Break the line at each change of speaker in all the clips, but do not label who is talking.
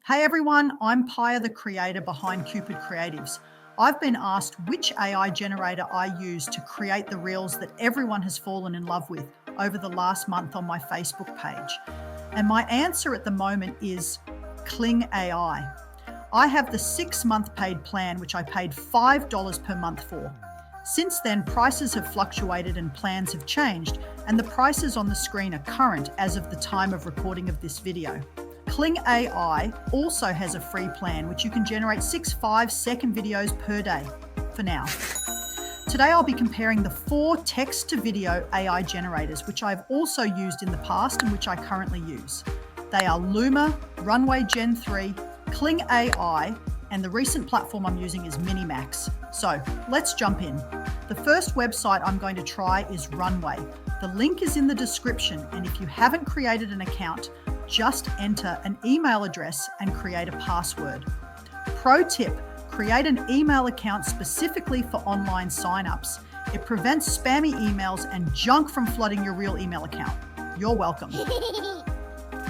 Hey everyone, I'm Paya, the creator behind Cupid Creatives. I've been asked which AI generator I use to create the reels that everyone has fallen in love with over the last month on my Facebook page. And my answer at the moment is Kling AI. I have the 6-month paid plan, which I paid $5 per month for. Since then, prices have fluctuated and plans have changed, and the prices on the screen are current as of the time of recording of this video. Kling AI also has a free plan which you can generate 6 5-second videos per day for now. Today I'll be comparing the 4 text-to-video AI generators which I've also used in the past and which I currently use. They are Luma, Runway Gen-3, Kling AI, and the recent platform I'm using is Minimax. So let's jump in. The first website I'm going to try is Runway. The link is in the description, and if you haven't created an account, just enter an email address and create a password. Pro tip, create an email account specifically for online signups. It prevents spammy emails and junk from flooding your real email account. You're welcome.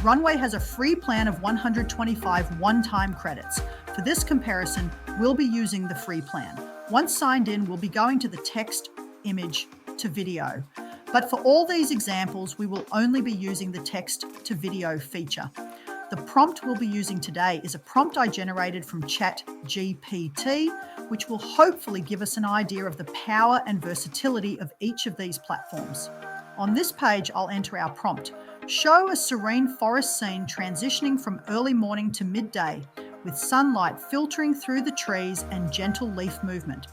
Runway has a free plan of 125 one-time credits. For this comparison, we'll be using the free plan. Once signed in, we'll be going to the text, image to video. But for all these examples, we will only be using the text to video feature. The prompt we'll be using today is a prompt I generated from ChatGPT, which will hopefully give us an idea of the power and versatility of each of these platforms. On this page, I'll enter our prompt. Show a serene forest scene transitioning from early morning to midday, with sunlight filtering through the trees and gentle leaf movement.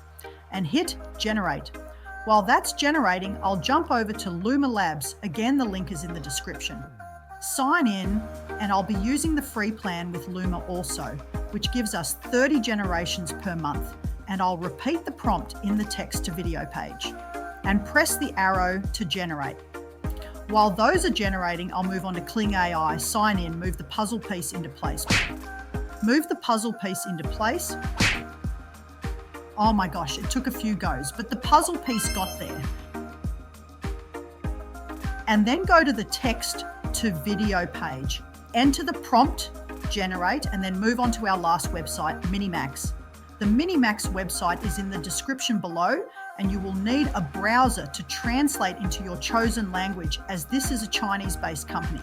And hit generate. While that's generating, I'll jump over to Luma Labs. Again, the link is in the description. Sign in, and I'll be using the free plan with Luma also, which gives us 30 generations per month. And I'll repeat the prompt in the text to video page and press the arrow to generate. While those are generating, I'll move on to Kling AI, sign in, move the puzzle piece into place. Move the puzzle piece into place. Oh my gosh, it took a few goes, but the puzzle piece got there. And then go to the text to video page. Enter the prompt, generate, and then move on to our last website, Minimax. The Minimax website is in the description below, and you will need a browser to translate into your chosen language, as this is a Chinese-based company.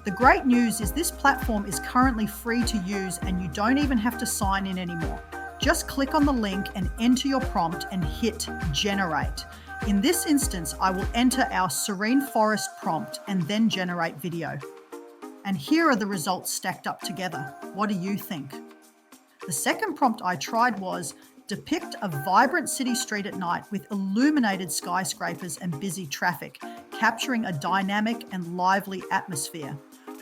The great news is this platform is currently free to use, and you don't even have to sign in anymore. Just click on the link and enter your prompt and hit generate. In this instance, I will enter our serene forest prompt and then generate video. And here are the results stacked up together. What do you think? The second prompt I tried was depict a vibrant city street at night with illuminated skyscrapers and busy traffic, capturing a dynamic and lively atmosphere.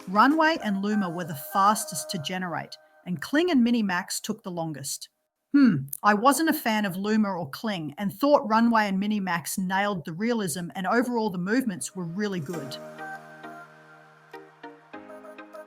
Runway and Luma were the fastest to generate, and Kling and Minimax took the longest. I wasn't a fan of Luma or Kling and thought Runway and Minimax nailed the realism, and overall the movements were really good.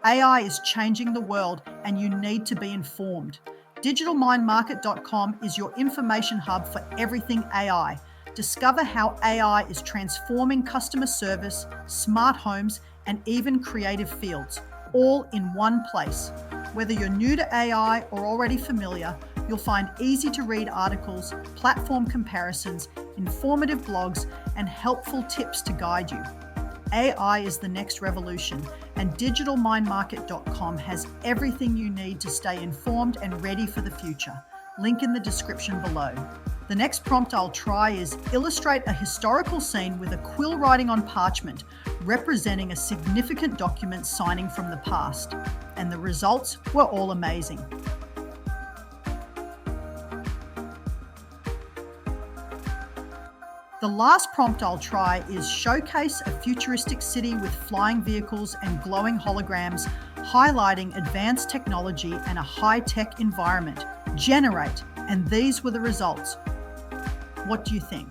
AI is changing the world and you need to be informed. DigitalMindMarket.com is your information hub for everything AI. Discover how AI is transforming customer service, smart homes, and even creative fields, all in one place. Whether you're new to AI or already familiar, you'll find easy-to-read articles, platform comparisons, informative blogs, and helpful tips to guide you. AI is the next revolution, and DigitalMindMarket.com has everything you need to stay informed and ready for the future. Link in the description below. The next prompt I'll try is illustrate a historical scene with a quill writing on parchment, representing a significant document signing from the past. And the results were all amazing. The last prompt I'll try is showcase a futuristic city with flying vehicles and glowing holograms, highlighting advanced technology and a high-tech environment. Generate, and these were the results. What do you think?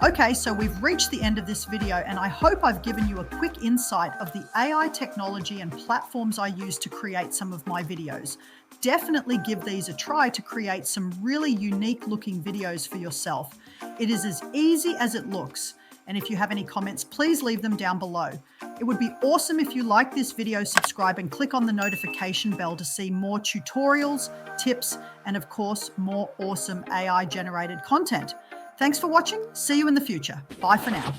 Okay, so we've reached the end of this video, and I hope I've given you a quick insight of the AI technology and platforms I use to create some of my videos. Definitely give these a try to create some really unique looking videos for yourself. It is as easy as it looks, And if you have any comments, please leave them down below. It would be awesome if you like this video, subscribe and click on the notification bell to see more tutorials, tips, and of course, more awesome AI generated content. Thanks for watching. See you in the future. Bye for now.